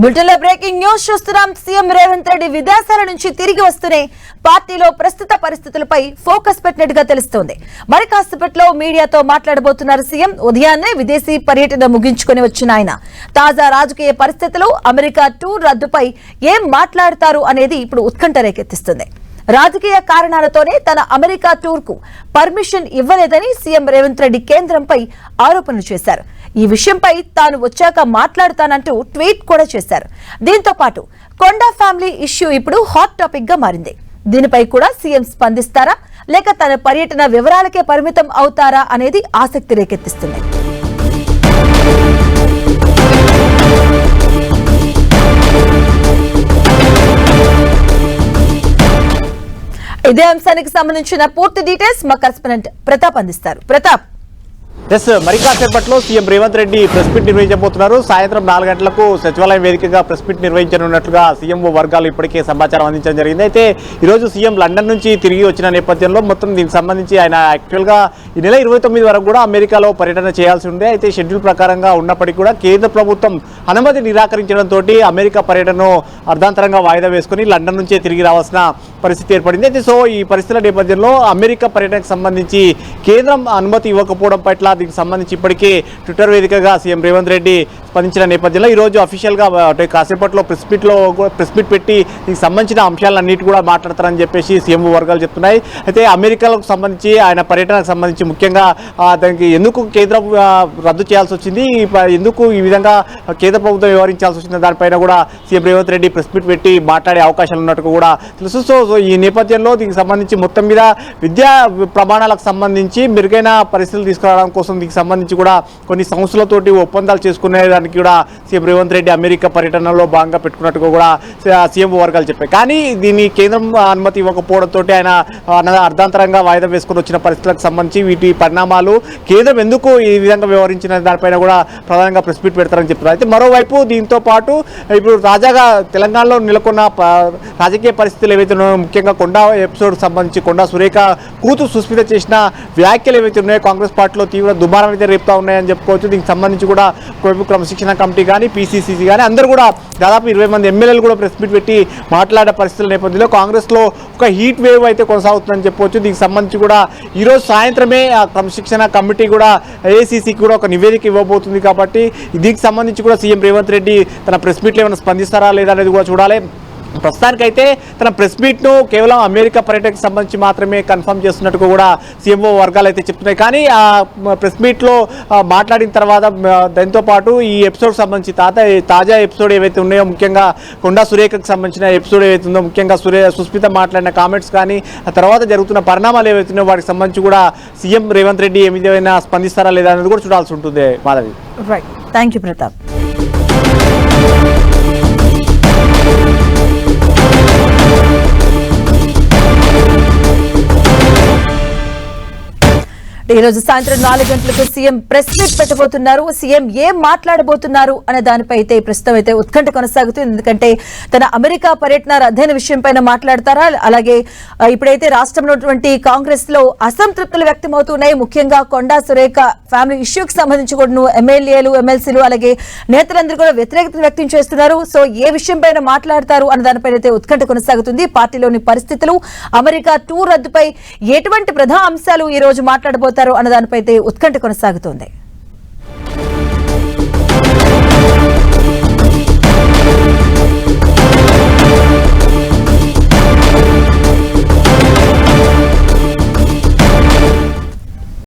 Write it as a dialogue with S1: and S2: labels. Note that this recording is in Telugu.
S1: బులెటిన్లో బ్రేకింగ్ న్యూస్ చూస్తున్నాం. సీఎం రేవంత్ రెడ్డి విదేశాల నుంచి తిరిగి వస్తూనే పార్టీలో ప్రస్తుత పరిస్థితులపై ఫోకస్ పెట్టినట్టుగా తెలుస్తోంది. మరి కాసేపట్లో మీడియాతో మాట్లాడబోతున్నారు సీఎం. ఉదయాన్నే విదేశీ పర్యటన ముగించుకుని వచ్చిన ఆయన తాజా రాజకీయ పరిస్థితులు, అమెరికా టూర్ రద్దుపై ఏం మాట్లాడతారు అనేది ఇప్పుడు ఉత్కంఠ రేకెత్తిస్తుంది. రాజకీయ కారణాలతోనే తన అమెరికా టూర్ కు పర్మిషన్ ఇవ్వలేదని సీఎం రేవంత్ రెడ్డి కేంద్రంపై ఆరోపణలు చేశారు. ఈ విషయంపై తాను వచ్చాక మాట్లాడతానంటూ ట్వీట్ కూడా చేశారు. దీంతో పాటు కొండా ఫ్యామిలీ ఇష్యూ ఇప్పుడు హాట్ టాపిక్ గా మారింది. దీనిపై కూడా సీఎం స్పందిస్తారా లేక తన పర్యటన వివరాలకే పరిమితం అవుతారా అనేది ఆసక్తి రేకెత్తిస్తుంది. ఇదే అంశానికి సంబంధించిన పూర్తి డీటెయిల్స్ మా కరెస్పాండెంట్ ప్రతాప్ అందిస్తారు. ప్రతాప్,
S2: మరి కాసేపట్లో CM Revanth Reddy press meet నిర్వహించబోతున్నారు. సాయంత్రం 4 గంటలకు సచివాలయం వేదికగా ప్రెస్ మీట్ నిర్వహించనున్నట్లుగా సీఎం వర్గాలు ఇప్పటికే సమాచారం అందించడం జరిగింది. అయితే ఈరోజు సీఎం లండన్ నుంచి తిరిగి వచ్చిన నేపథ్యంలో మొత్తం దీనికి సంబంధించి ఆయన యాక్చువల్గా ఈ నెల 29 వరకు కూడా అమెరికాలో పర్యటన చేయాల్సి ఉంది. అయితే షెడ్యూల్ ప్రకారంగా ఉన్నప్పటికీ కూడా కేంద్ర ప్రభుత్వం అనుమతి నిరాకరించడంతో అమెరికా పర్యటనను అర్ధాంతరంగా వాయిదా వేసుకుని లండన్ నుంచే తిరిగి రావాల్సిన పరిస్థితి ఏర్పడింది. అయితే సో ఈ పరిస్థితుల నేపథ్యంలో అమెరికా పర్యటనకు సంబంధించి కేంద్రం అనుమతి ఇవ్వకపోవడం పట్ల దీనికి సంబంధించి ఇప్పటికే ట్విట్టర్ వేదికగా సీఎం రేవంత్ రెడ్డి స్పందించిన నేపథ్యంలో ఈరోజు అఫీషియల్గా కాసేపట్లో ప్రెస్ మీట్ పెట్టి దీనికి సంబంధించిన అంశాలన్నిటి కూడా మాట్లాడతారని చెప్పేసి సీఎం వర్గాలు చెప్తున్నాయి. అయితే అమెరికాలకు సంబంధించి ఆయన పర్యటనకు సంబంధించి ముఖ్యంగా దానికి ఎందుకు కేంద్రం రద్దు చేయాల్సి వచ్చింది, ఎందుకు ఈ విధంగా కేంద్ర ప్రభుత్వం వ్యవహరించాల్సి వచ్చింది దానిపైన కూడా CM Revanth Reddy press meet పెట్టి మాట్లాడే అవకాశాలు ఉన్నట్టు కూడా తెలుసు. సో ఈ నేపథ్యంలో దీనికి సంబంధించి మొత్తం మీద విద్యా ప్రమాణాలకు సంబంధించి మెరుగైన పరిస్థితులు తీసుకురావడం కోసం దీనికి సంబంధించి కూడా కొన్ని సంస్థలతోటి ఒప్పందాలు చేసుకునే దానికి కూడా సీఎం రేవంత్ రెడ్డి అమెరికా పర్యటనలో భాగంగా పెట్టుకున్నట్టుగా కూడా సీఎం వర్గాలు చెప్పాయి. కానీ దీన్ని కేంద్రం అనుమతి ఇవ్వకపోవడంతో ఆయన అర్ధాంతరంగా వాయిదా వేసుకుని వచ్చిన పరిస్థితులకు సంబంధించి వీటి పరిణామాలు, కేంద్రం ఎందుకు ఈ విధంగా వ్యవహరించిన దానిపైన కూడా ప్రధానంగా ప్రెస్ మీట్ పెడతారని చెప్తున్నారు. అయితే మరోవైపు దీంతో పాటు ఇప్పుడు తాజాగా తెలంగాణలో నెలకొన్న రాజకీయ పరిస్థితులు ఏవైతే ఉన్నాయో, ముఖ్యంగా కొండా ఎపిసోడ్ సంబంధించి కొండా సురేఖ కూతురు సుస్మిత చేసిన వ్యాఖ్యలు ఏవైతే ఉన్నాయో కాంగ్రెస్ పార్టీలో తీవ్ర దుమారం అయితే రేపుతా ఉన్నాయని చెప్పుకోవచ్చు. దీనికి సంబంధించి కూడా క్రమశిక్షణ కమిటీ కానీ పీసీసీ కానీ అందరూ కూడా దాదాపు 20 మంది ఎమ్మెల్యేలు కూడా ప్రెస్ మీట్ పెట్టి మాట్లాడే పరిస్థితుల నేపథ్యంలో కాంగ్రెస్లో ఒక హీట్ వేవ్ అయితే కొనసాగుతుందని చెప్పవచ్చు. దీనికి సంబంధించి కూడా ఈరోజు సాయంత్రమే ఆ క్రమశిక్షణ కమిటీ కూడా ఏఐసీసీకి కూడా ఒక నివేదిక ఇవ్వబోతుంది. కాబట్టి దీనికి సంబంధించి కూడా సీఎం రేవంత్ రెడ్డి తన ప్రెస్ మీట్లో ఏమైనా స్పందిస్తారా లేదా అనేది కూడా చూడాలి. ప్రస్తుతానికైతే తన ప్రెస్ మీట్ను కేవలం అమెరికా పర్యటనకు సంబంధించి మాత్రమే కన్ఫర్మ్ చేస్తున్నట్టుగా కూడా సీఎంఓ వర్గాలు అయితే చెప్తున్నాయి. కానీ ఆ ప్రెస్ మీట్లో మాట్లాడిన తర్వాత దాంతోపాటు ఈ ఎపిసోడ్ సంబంధించి తాజా ఎపిసోడ్ ఏవైతే ఉన్నాయో, ముఖ్యంగా కొండా సురేఖకు సంబంధించిన ఎపిసోడ్ ఏవైతే ఉందో, ముఖ్యంగా సుస్మిత మాట్లాడిన కామెంట్స్ కానీ ఆ తర్వాత జరుగుతున్న పరిణామాలు ఏవైతే ఉన్నాయో వాటికి సంబంధించి కూడా సీఎం రేవంత్ రెడ్డి ఏమైనా స్పందిస్తారా లేదా అనేది కూడా చూడాల్సి ఉంటుంది. Madhavi,
S1: right, thank you Pratap. ఈ రోజు సాయంత్రం 4 గంటలకు సీఎం ప్రెస్ మీట్ పెట్టబోతున్నారు. సీఎం ఏం మాట్లాడబోతున్నారు అనే దానిపై అయితే ప్రస్తుతం అయితే ఉత్కంఠ కొనసాగుతుంది. ఎందుకంటే తన అమెరికా పర్యటన రద్దయిన విషయం పైన మాట్లాడతారా, అలాగే ఇప్పుడైతే రాష్ట్రంలో కాంగ్రెస్ లో అసంతృప్తులు వ్యక్తమవుతున్నాయి. ముఖ్యంగా కొండా సురేఖ ఫ్యామిలీ ఇష్యూకి సంబంధించి కూడా ఎమ్మెల్యేలు, ఎమ్మెల్సీలు అలాగే నేతలందరూ కూడా వ్యతిరేకత వ్యక్తం చేస్తున్నారు. సో ఏ విషయం పైన మాట్లాడతారు అనే దానిపైన అయితే ఉత్కంఠ కొనసాగుతుంది. పార్టీలోని పరిస్థితులు, అమెరికా టూర్ రద్దుపై ఎటువంటి ప్రధాన అంశాలు ఈ రోజు మాట్లాడబోతారు అన్న దానిపై ఉత్కంఠ కొనసాగుతోంది.